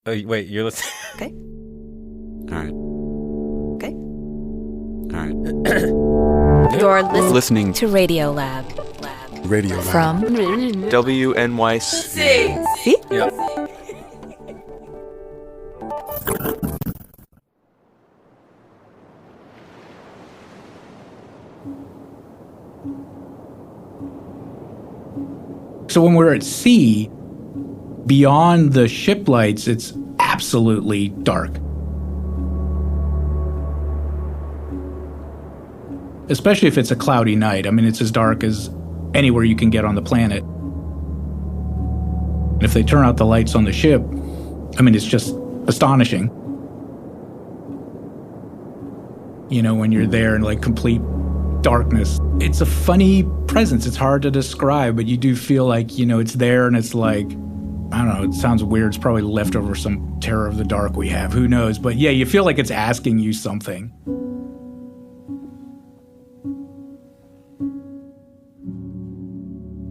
Oh, wait, you're listening? Okay. All right. Okay. All right. You're Listening to Radiolab. Radiolab. From WNYC. See? Yeah. So when we're at sea, beyond the ship lights, it's absolutely dark. Especially if it's a cloudy night. I mean, it's as dark as anywhere you can get on the planet. And if they turn out the lights on the ship, I mean, it's just astonishing. You know, when you're there in like complete darkness. It's a funny presence. It's hard to describe, but you do feel like, you know, it's there and it's like, I don't know, it sounds weird. It's probably left over some terror of the dark we have. Who knows? But yeah, you feel like it's asking you something.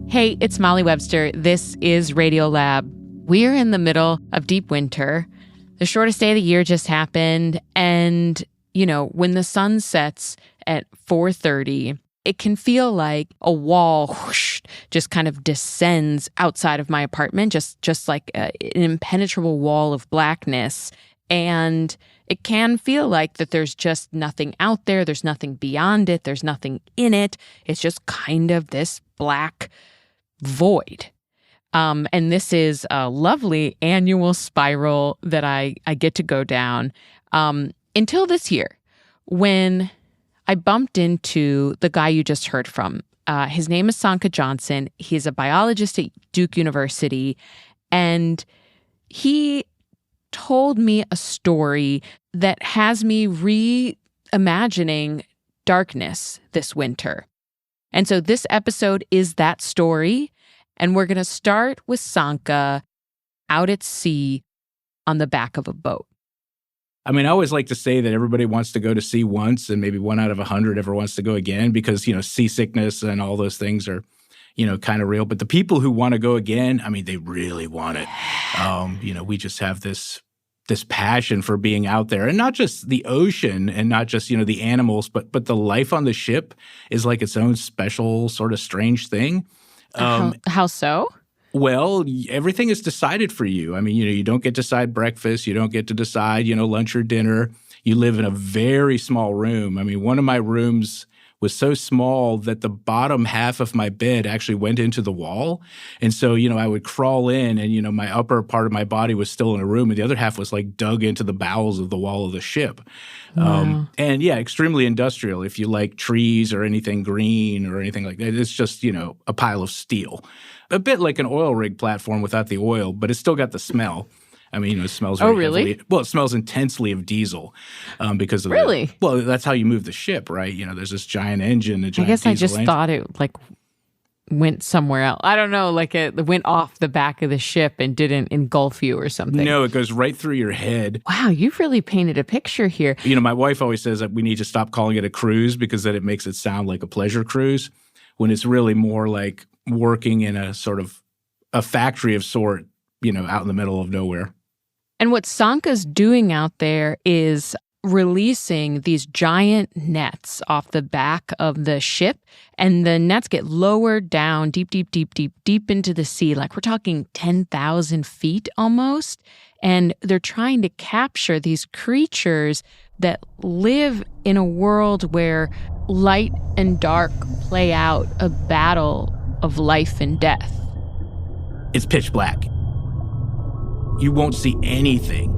Hey, it's Molly Webster. This is Radiolab. We're in the middle of deep winter. The shortest day of the year just happened. And, you know, when the sun sets at 4:30, it can feel like a wall whoosh, just kind of descends outside of my apartment, just like an impenetrable wall of blackness. And it can feel like that there's just nothing out there. There's nothing beyond it. There's nothing in it. It's just kind of this black void. And this is a lovely annual spiral that I get to go down until this year when I bumped into the guy you just heard from. His name is Sönke Johnsen. He's a biologist at Duke University, and he told me a story that has me reimagining darkness this winter. And so this episode is that story, and we're going to start with Sönke out at sea on the back of a boat. I mean, I always like to say that everybody wants to go to sea once, and maybe 1 out of 100 ever wants to go again because, you know, seasickness and all those things are, you know, kind of real. But the people who want to go again, I mean, they really want it. You know, we just have this passion for being out there, and not just the ocean and not just, you know, the animals, but the life on the ship is like its own special sort of strange thing. How so? Well, everything is decided for you. I mean, you know, you don't get to decide breakfast. You don't get to decide, you know, lunch or dinner. You live in a very small room. I mean, one of my rooms was so small that the bottom half of my bed actually went into the wall. And so, you know, I would crawl in and, you know, my upper part of my body was still in a room and the other half was like dug into the bowels of the wall of the ship. Wow. And yeah, extremely industrial. If you like trees or anything green or anything like that, it's just, you know, a pile of steel. A bit like an oil rig platform without the oil, but it's still got the smell. I mean, you know, it smells very heavily. Well, it smells intensely of diesel because of Really? Well, that's how you move the ship, right? You know, there's this giant engine, a giant I guess I diesel just engine. thought it like went somewhere else. I don't know, like it went off the back of the ship and didn't engulf you or something. No, it goes right through your head. Wow, you've really painted a picture here. You know, my wife always says that we need to stop calling it a cruise because then it makes it sound like a pleasure cruise when it's really more like working in a sort of a factory of sort, you know, out in the middle of nowhere. And what Sönke's doing out there is releasing these giant nets off the back of the ship, and the nets get lowered down deep into the sea. Like we're talking 10,000 feet almost. And they're trying to capture these creatures that live in a world where light and dark play out a battle of life and death. It's pitch black. You won't see anything.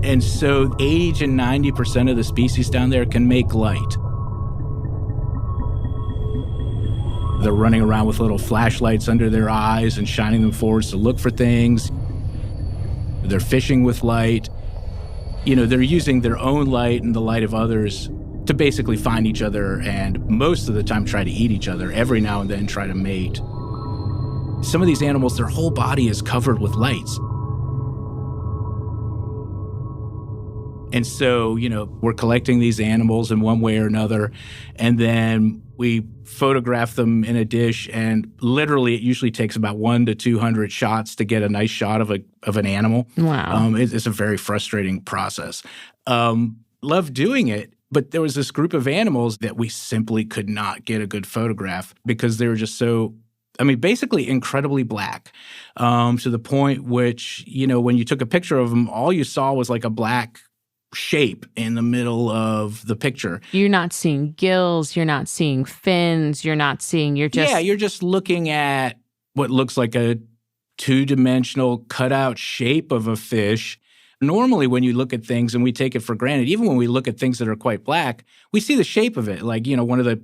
And so 80 to 90% of the species down there can make light. They're running around with little flashlights under their eyes and shining them forwards to look for things. They're fishing with light. You know, they're using their own light and the light of others to basically find each other and most of the time try to eat each other, every now and then try to mate. Some of these animals, their whole body is covered with lights. And so, we're collecting these animals in one way or another, and then we photograph them in a dish, and literally it usually takes about 100 to 200 shots to get a nice shot of an animal. Wow. It's a very frustrating process. Love doing it, but there was this group of animals that we simply could not get a good photograph because they were just so, basically incredibly black, to the point which, when you took a picture of them, all you saw was like a black shape in the middle of the picture. You're not seeing gills, you're not seeing fins, you're just looking at what looks like a two-dimensional cutout shape of a fish. Normally, when you look at things and we take it for granted, even when we look at things that are quite black, we see the shape of it. Like,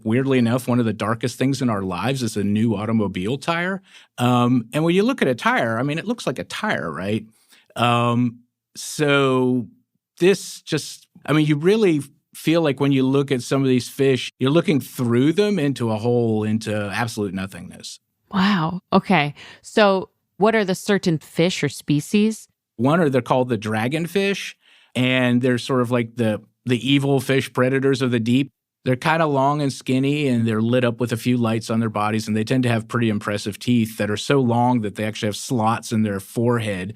weirdly enough, one of the darkest things in our lives is a new automobile tire. And when you look at a tire, it looks like a tire, right? So this just, you really feel like when you look at some of these fish, you're looking through them into a hole, into absolute nothingness. Wow. Okay. So what are the certain fish or species? They're called the dragonfish, and they're sort of like the evil fish predators of the deep. They're kind of long and skinny, and they're lit up with a few lights on their bodies, and they tend to have pretty impressive teeth that are so long that they actually have slots in their forehead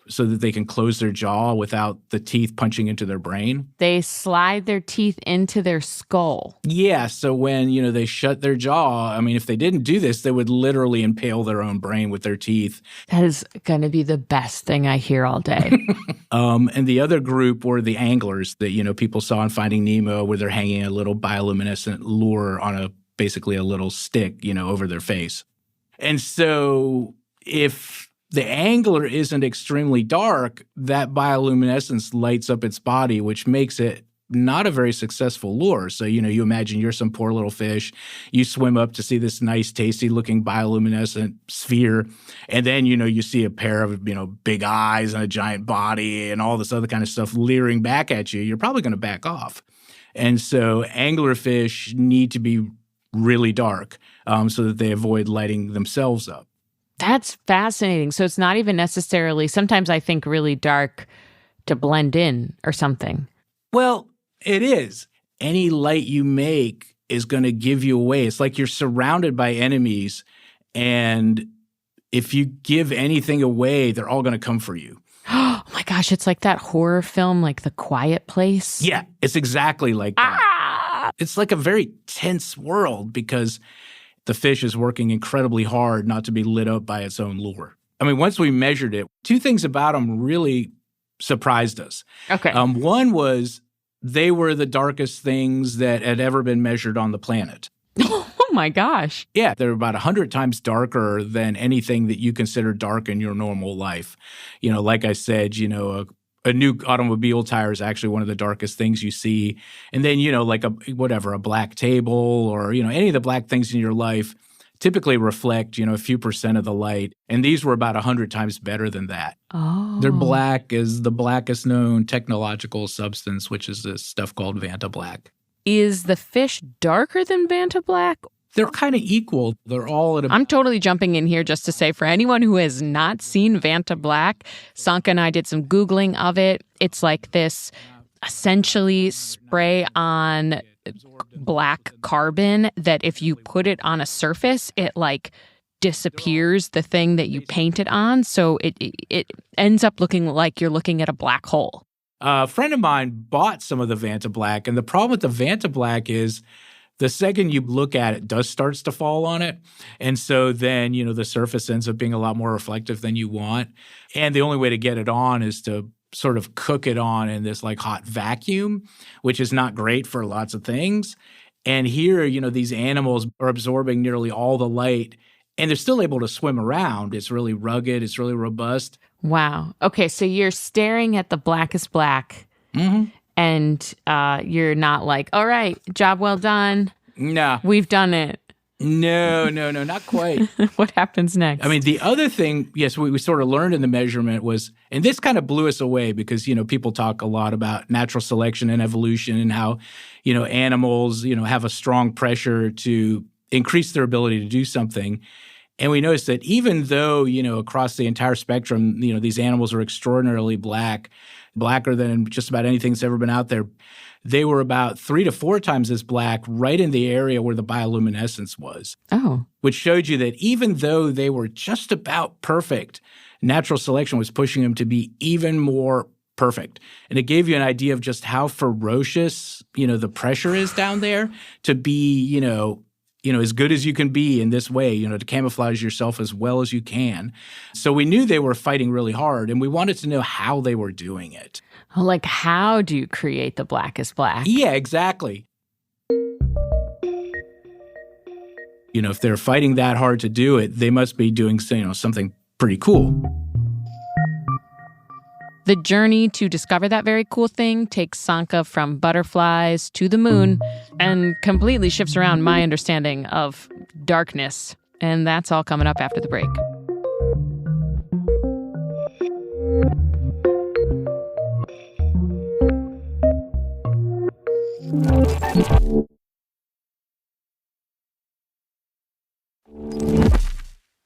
so that they can close their jaw without the teeth punching into their brain. They slide their teeth into their skull. Yeah, so when, they shut their jaw, if they didn't do this, they would literally impale their own brain with their teeth. That is going to be the best thing I hear all day. And the other group were the anglers that, people saw in Finding Nemo, where they're hanging a little bioluminescent lure on basically a little stick, over their face. And so if the angler isn't extremely dark, that bioluminescence lights up its body, which makes it not a very successful lure. So, you imagine you're some poor little fish. You swim up to see this nice, tasty-looking bioluminescent sphere, and then, you see a pair of, big eyes and a giant body and all this other kind of stuff leering back at you. You're probably going to back off. And so anglerfish need to be really dark so that they avoid lighting themselves up. That's fascinating. So it's not even necessarily, sometimes I think really dark to blend in or something. Well, it is. Any light you make is going to give you away. It's like you're surrounded by enemies, and if you give anything away, they're all going to come for you. Oh my gosh, it's like that horror film, like The Quiet Place. Yeah, it's exactly like that. It's like a very tense world because the fish is working incredibly hard not to be lit up by its own lure. Once we measured it, two things about them really surprised us. Okay. One was they were the darkest things that had ever been measured on the planet. Oh my gosh. Yeah, they're about 100 times darker than anything that you consider dark in your normal life. Like I said, a new automobile tire is actually one of the darkest things you see. And then, like a black table or, any of the black things in your life typically reflect, a few percent of the light. And these were about 100 times better than that. Oh. They're black as the blackest known technological substance, which is this stuff called Vanta black. Is the fish darker than Vanta black? They're kind of equal. They're all at a... I'm totally jumping in here just to say, for anyone who has not seen Vanta black, Sönke and I did some Googling of it. It's like this essentially spray on black carbon that if you put it on a surface, it like disappears the thing that you paint it on. So it ends up looking like you're looking at a black hole. A friend of mine bought some of the Vanta black, and the problem with the Vanta black is the second you look at it, dust starts to fall on it. And so then, the surface ends up being a lot more reflective than you want. And the only way to get it on is to sort of cook it on in this like hot vacuum, which is not great for lots of things. And here, these animals are absorbing nearly all the light, and they're still able to swim around. It's really rugged. It's really robust. Wow. Okay, so you're staring at the blackest black. Mm-hmm. And you're not like, all right, job well done. Nah. We've done it. No, not quite. What happens next? The other thing, yes, we sort of learned in the measurement was, and this kind of blew us away because, people talk a lot about natural selection and evolution and how, animals, have a strong pressure to increase their ability to do something. And we noticed that even though, across the entire spectrum, these animals are extraordinarily black, blacker than just about anything that's ever been out there, they were about 3 to 4 times as black right in the area where the bioluminescence was. Oh. Which showed you that even though they were just about perfect, natural selection was pushing them to be even more perfect. And it gave you an idea of just how ferocious, the pressure is down there to be, as good as you can be in this way, to camouflage yourself as well as you can. So we knew they were fighting really hard, and we wanted to know how they were doing it. Like, how do you create the blackest black? Yeah, exactly. If they're fighting that hard to do it, they must be doing, something pretty cool. The journey to discover that very cool thing takes Sönke from butterflies to the moon and completely shifts around my understanding of darkness. And that's all coming up after the break.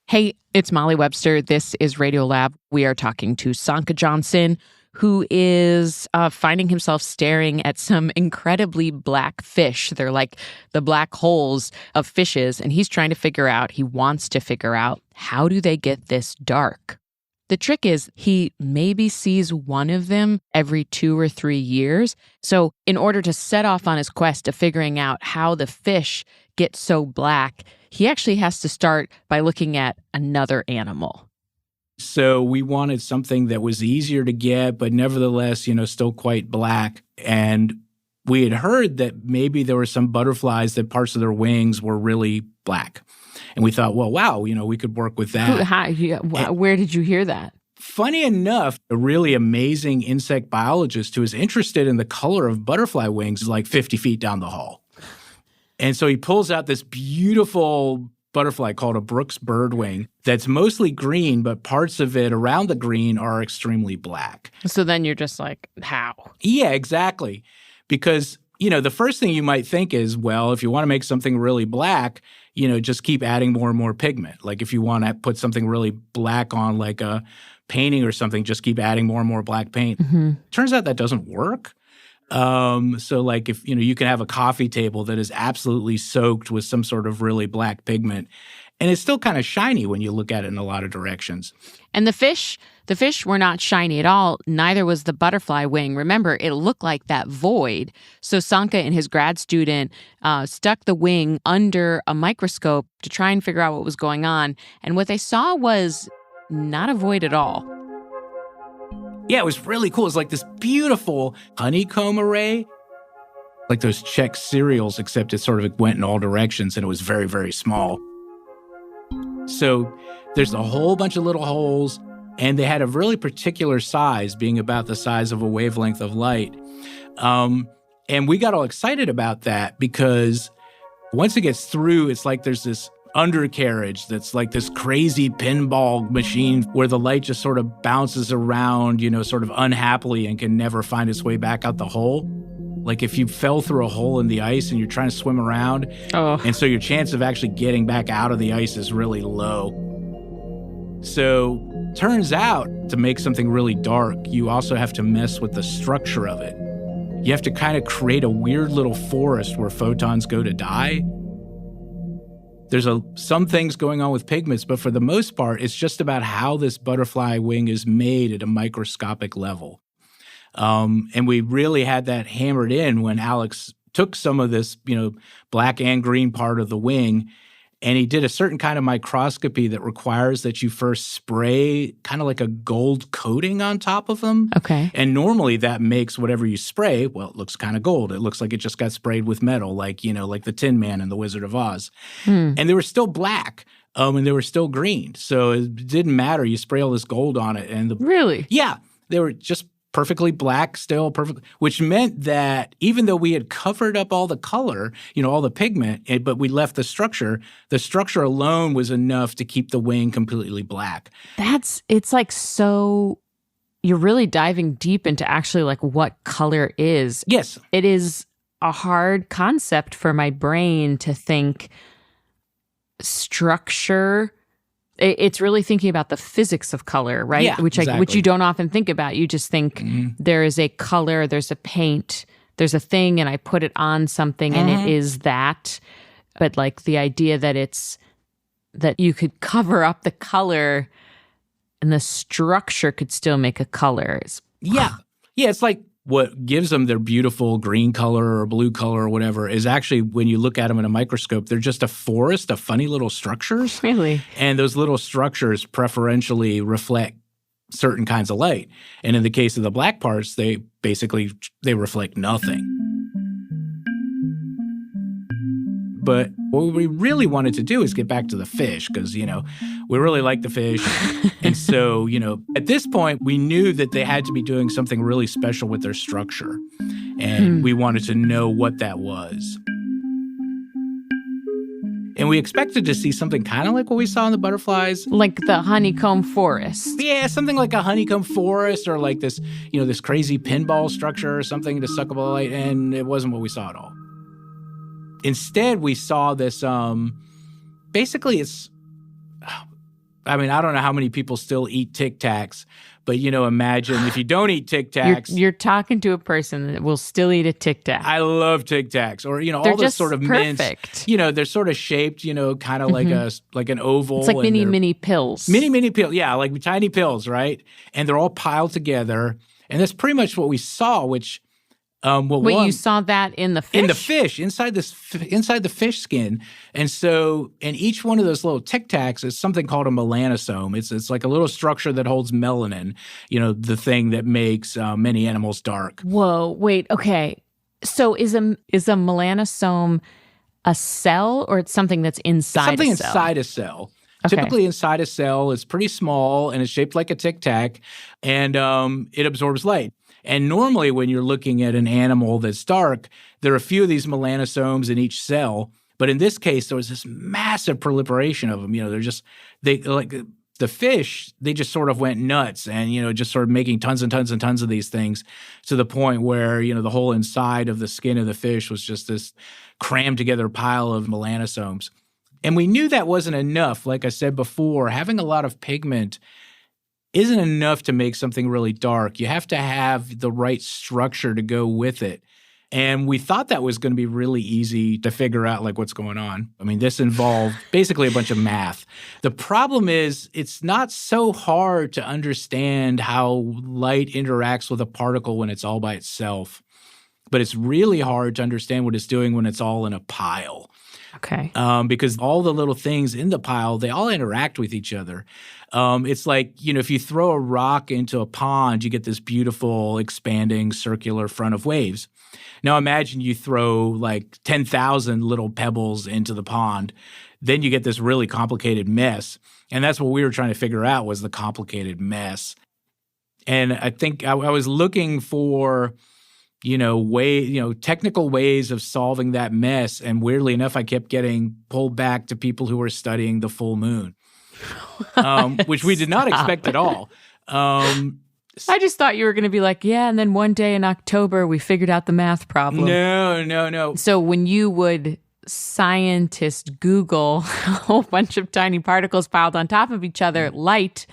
Hey, it's Molly Webster. This is Radiolab. We are talking to Sönke Johnsen, who is finding himself staring at some incredibly black fish. They're like the black holes of fishes, and he wants to figure out, how do they get this dark? The trick is he maybe sees one of them every 2 or 3 years. So in order to set off on his quest of figuring out how the fish get so black, he actually has to start by looking at another animal. So we wanted something that was easier to get, but nevertheless, still quite black. And we had heard that maybe there were some butterflies that parts of their wings were really black. And we thought, well, wow, we could work with that. Where did you hear that? Funny enough, a really amazing insect biologist who was interested in the color of butterfly wings is like 50 feet down the hall. And so he pulls out this beautiful butterfly called a Brooks birdwing that's mostly green, but parts of it around the green are extremely black. So then you're just like, how? Yeah, exactly. Because, the first thing you might think is, well, if you want to make something really black, just keep adding more and more pigment. Like if you want to put something really black on like a painting or something, just keep adding more and more black paint. Mm-hmm. Turns out that doesn't work. So like if, you can have a coffee table that is absolutely soaked with some sort of really black pigment, and it's still kind of shiny when you look at it in a lot of directions. And the fish were not shiny at all. Neither was the butterfly wing. Remember, it looked like that void. So Sönke and his grad student stuck the wing under a microscope to try and figure out what was going on. And what they saw was not a void at all. Yeah, it was really cool. It's like this beautiful honeycomb array, like those Czech cereals, except it sort of went in all directions and it was very, very small. So there's a whole bunch of little holes, and they had a really particular size, being about the size of a wavelength of light. And we got all excited about that because once it gets through, it's like there's this undercarriage that's like this crazy pinball machine where the light just sort of bounces around, sort of unhappily and can never find its way back out the hole. Like if you fell through a hole in the ice and you're trying to swim around, and so your chance of actually getting back out of the ice is really low. So turns out to make something really dark, you also have to mess with the structure of it. You have to kind of create a weird little forest where photons go to die. There's some things going on with pigments, but for the most part, it's just about how this butterfly wing is made at a microscopic level. And we really had that hammered in when Alex took some of this, black and green part of the wing, and he did a certain kind of microscopy that requires that you first spray kind of like a gold coating on top of them. Okay. And normally that makes whatever you spray, well, it looks kind of gold. It looks like it just got sprayed with metal, like the Tin Man in The Wizard of Oz. And they were still black. And they were still green. So it didn't matter. You spray all this gold on it. Really? Yeah. They were just perfectly black still, perfect, which meant that even though we had covered up all the color, all the pigment, but we left the structure alone was enough to keep the wing completely black. It's like, so you're really diving deep into actually like what color is. Yes. It is a hard concept for my brain to think structure It's really thinking about the physics of color, right? Yeah, Which exactly. you don't often think about. You just think there is a color, there's a paint, there's a thing, and I put it on something, and it is that. But like the idea that you could cover up the color and the structure could still make a color. Yeah. Yeah, it's like what gives them their beautiful green color or blue color or whatever is actually when you look at them in a microscope, they're just a forest of funny little structures. Really? And those little structures preferentially reflect certain kinds of light. And in the case of the black parts, they reflect nothing. But what we really wanted to do is get back to the fish because, we really like the fish. And so, at this point, we knew that they had to be doing something really special with their structure. And we wanted to know what that was. And we expected to see something kind of like what we saw in the butterflies. Like the honeycomb forest. Yeah, something like a honeycomb forest or like this, this crazy pinball structure or something to suck up all the light. And it wasn't what we saw at all. Instead, we saw this, basically it's, I don't know how many people still eat Tic Tacs, but, imagine if you don't eat Tic Tacs. You're talking to a person that will still eat a Tic Tac. I love Tic Tacs or, all They're those just sort of perfect. mints. They're sort of shaped, kind of like an oval. It's like mini pills. Mini pills. Yeah, like tiny pills, right? And they're all piled together. And that's pretty much what we saw, which you saw that in the fish? In the fish, inside the fish skin. And so, in each one of those little Tic Tacs is something called a melanosome. It's like a little structure that holds melanin, the thing that makes many animals dark. Whoa, wait, okay. So is a melanosome a cell or it's something that's inside something a cell? Inside a cell. Okay. Typically inside a cell, it's pretty small and it's shaped like a Tic Tac, and it absorbs light. And normally when you're looking at an animal that's dark, there are a few of these melanosomes in each cell. But in this case, there was this massive proliferation of them. The fish, they just sort of went nuts and, just sort of making tons and tons and tons of these things to the point where, the whole inside of the skin of the fish was just this crammed together pile of melanosomes. And we knew that wasn't enough. Like I said before, having a lot of pigment isn't enough to make something really dark. You have to have the right structure to go with it. And we thought that was going to be really easy to figure out, like, what's going on. This involved basically a bunch of math. The problem is it's not so hard to understand how light interacts with a particle when it's all by itself. But it's really hard to understand what it's doing when it's all in a pile. Okay. Because all the little things in the pile, they all interact with each other. It's like, if you throw a rock into a pond, you get this beautiful expanding circular front of waves. Now imagine you throw like 10,000 little pebbles into the pond. Then you get this really complicated mess. And that's what we were trying to figure out was the complicated mess. And I think I was looking for technical ways of solving that mess. And weirdly enough, I kept getting pulled back to people who were studying the full moon, which we did not expect at all. I just thought you were going to be like, yeah, and then one day in October, we figured out the math problem. No. So when you would scientist Google a whole bunch of tiny particles piled on top of each other, light,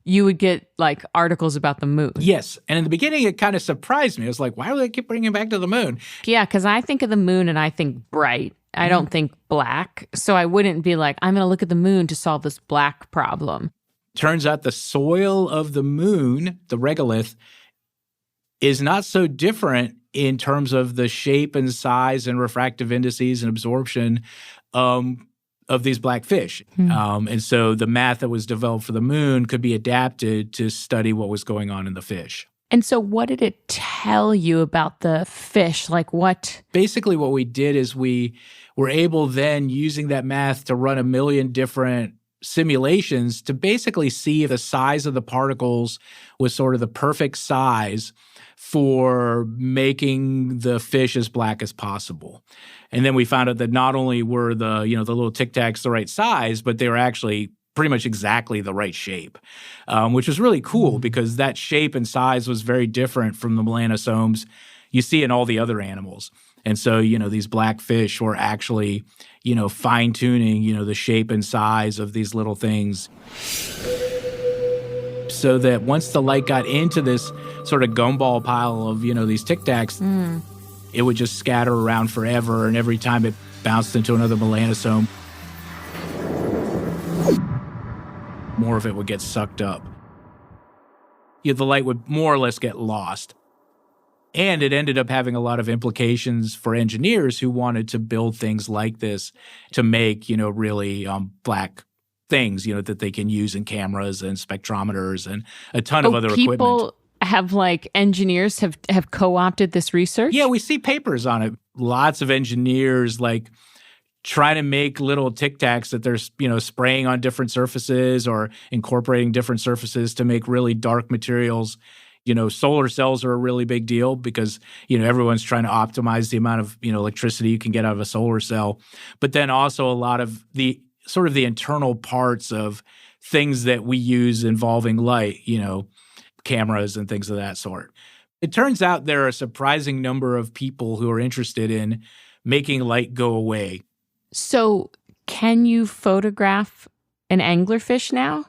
you would get like articles about the moon. Yes. And in the beginning, it kind of surprised me. I was like, why do they keep bringing it back to the moon? Yeah, because I think of the moon and I think bright. I don't think black. So I wouldn't be like, I'm going to look at the moon to solve this black problem. Turns out the soil of the moon, the regolith, is not so different in terms of the shape and size and refractive indices and absorption of these black fish. And so the math that was developed for the moon could be adapted to study what was going on in the fish. And so what did it tell you about the fish? Like what? Basically what we did is we were able then, using that math, to run 1 million different simulations to basically see if the size of the particles was sort of the perfect size for making the fish as black as possible. And then we found out that not only were the little Tic Tacs the right size, but they were actually pretty much exactly the right shape, which was really cool because that shape and size was very different from the melanosomes you see in all the other animals. And so, these blackfish were actually, fine-tuning, the shape and size of these little things so that once the light got into this sort of gumball pile of, these Tic Tacs, it would just scatter around forever. And every time it bounced into another melanosome, more of it would get sucked up. The light would more or less get lost. And it ended up having a lot of implications for engineers who wanted to build things like this to make, really black things, that they can use in cameras and spectrometers and a ton of other equipment. People have engineers have co-opted this research? Yeah, we see papers on it. Lots of engineers trying to make little Tic Tacs that they're, spraying on different surfaces or incorporating different surfaces to make really dark materials. Solar cells are a really big deal because, everyone's trying to optimize the amount of, electricity you can get out of a solar cell. But then also a lot of the sort of the internal parts of things that we use involving light, cameras and things of that sort. It turns out there are a surprising number of people who are interested in making light go away. So can you photograph an anglerfish now?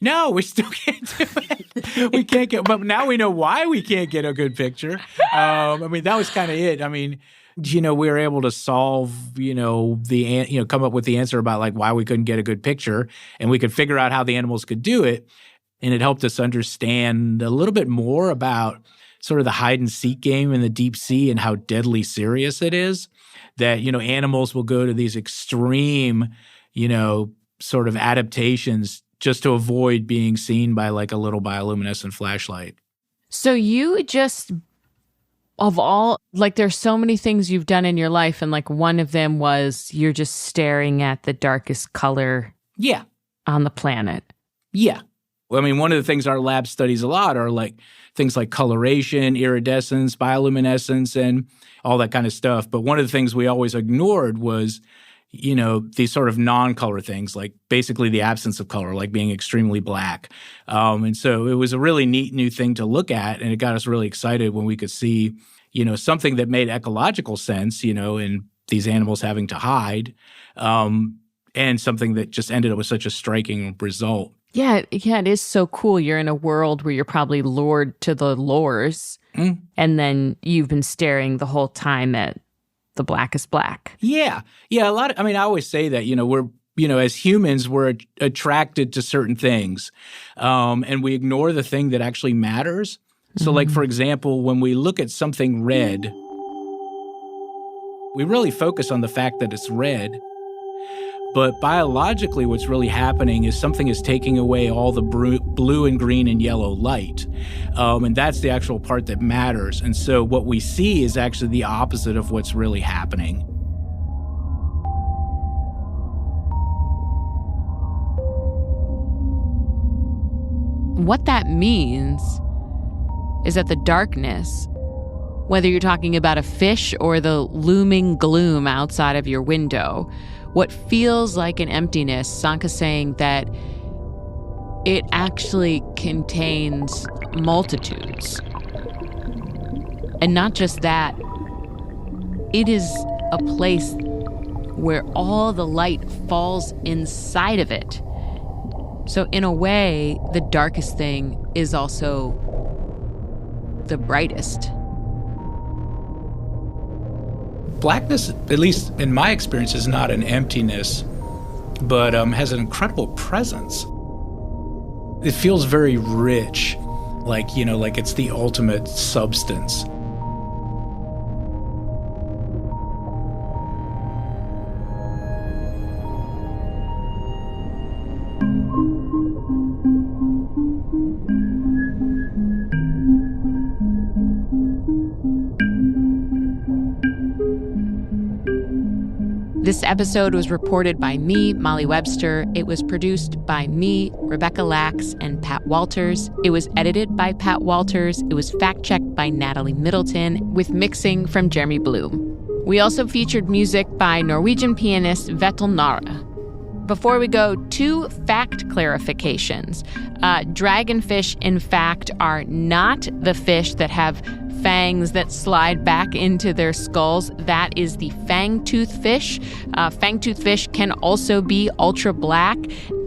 No, we still can't do it. We can't get, but now we know why we can't get a good picture. That was kind of it. We were able to solve, come up with the answer about why we couldn't get a good picture, and we could figure out how the animals could do it. And it helped us understand a little bit more about sort of the hide and seek game in the deep sea and how deadly serious it is. That, animals will go to these extreme, sort of adaptations just to avoid being seen by a little bioluminescent flashlight. So you just, of all, there's so many things you've done in your life, and one of them was you're just staring at the darkest color on the planet. Yeah. One of the things our lab studies a lot are things like coloration, iridescence, bioluminescence, and all that kind of stuff. But one of the things we always ignored was, these sort of non-color things, basically the absence of color, being extremely black. And so it was a really neat new thing to look at, and it got us really excited when we could see, something that made ecological sense, in these animals having to hide, and something that just ended up with such a striking result. Yeah, it is so cool. You're in a world where you're probably lured to the lures, and then you've been staring the whole time at the blackest black. Yeah. A lot of, I always say that, we're, as humans, we're attracted to certain things, and we ignore the thing that actually matters. So, for example, when we look at something red, we really focus on the fact that it's red. But biologically, what's really happening is something is taking away all the blue and green and yellow light. And that's the actual part that matters. And so what we see is actually the opposite of what's really happening. What that means is that the darkness, whether you're talking about a fish or the looming gloom outside of your window, what feels like an emptiness, Sönke's saying that it actually contains multitudes. And not just that, it is a place where all the light falls inside of it. So in a way, the darkest thing is also the brightest. Blackness, at least in my experience, is not an emptiness, but has an incredible presence. It feels very rich, like it's the ultimate substance. This episode was reported by me, Molly Webster. It was produced by me, Rebecca Lax, and Pat Walters. It was edited by Pat Walters. It was fact-checked by Natalie Middleton, with mixing from Jeremy Bloom. We also featured music by Norwegian pianist Vetle Nara. Before we go, 2 fact clarifications. Dragonfish, in fact, are not the fish that have fangs that slide back into their skulls. That is the fangtooth fish. Fangtooth fish can also be ultra black.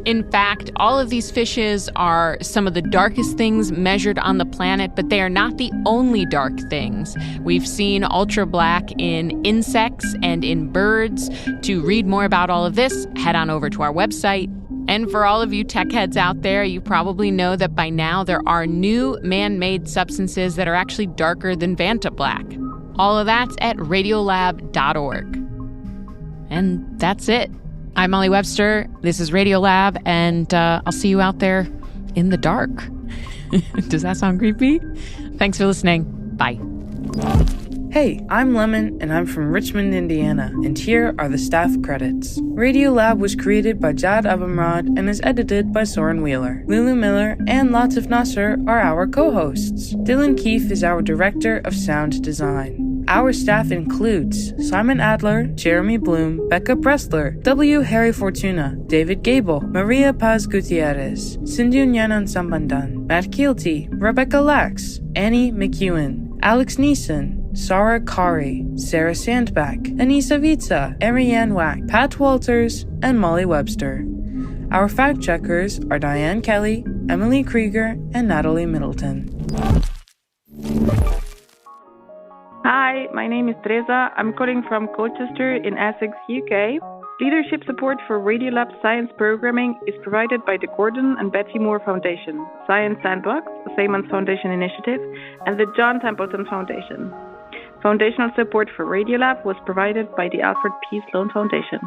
In fact, all of these fishes are some of the darkest things measured on the planet, but they are not the only dark things. We've seen ultra black in insects and in birds. To read more about all of this, head on over to our website. And for all of you tech heads out there, you probably know that by now there are new man-made substances that are actually darker than Vanta Black. All of that's at radiolab.org. And that's it. I'm Molly Webster. This is Radiolab, and I'll see you out there in the dark. Does that sound creepy? Thanks for listening. Bye. Hey, I'm Lemon, and I'm from Richmond, Indiana, and here are the staff credits. Radiolab was created by Jad Abumrad and is edited by Soren Wheeler. Lulu Miller and Latif Nasser are our co-hosts. Dylan Keefe is our director of sound design. Our staff includes Simon Adler, Jeremy Bloom, Becca Pressler, W. Harry Fortuna, David Gable, Maria Paz Gutierrez, Sindhu Nyanan Sambandan, Matt Keelty, Rebecca Lax, Annie McEwen, Alex Neeson, Sarah Kari, Sarah Sandback, Anissa Vitsa, Ariane Wack, Pat Walters, and Molly Webster. Our fact checkers are Diane Kelly, Emily Krieger, and Natalie Middleton. Hi, my name is Teresa. I'm calling from Colchester in Essex, UK. Leadership support for Radiolab science programming is provided by the Gordon and Betty Moore Foundation, Science Sandbox, the Simons Foundation Initiative, and the John Templeton Foundation. Foundational support for Radiolab was provided by the Alfred P. Sloan Foundation.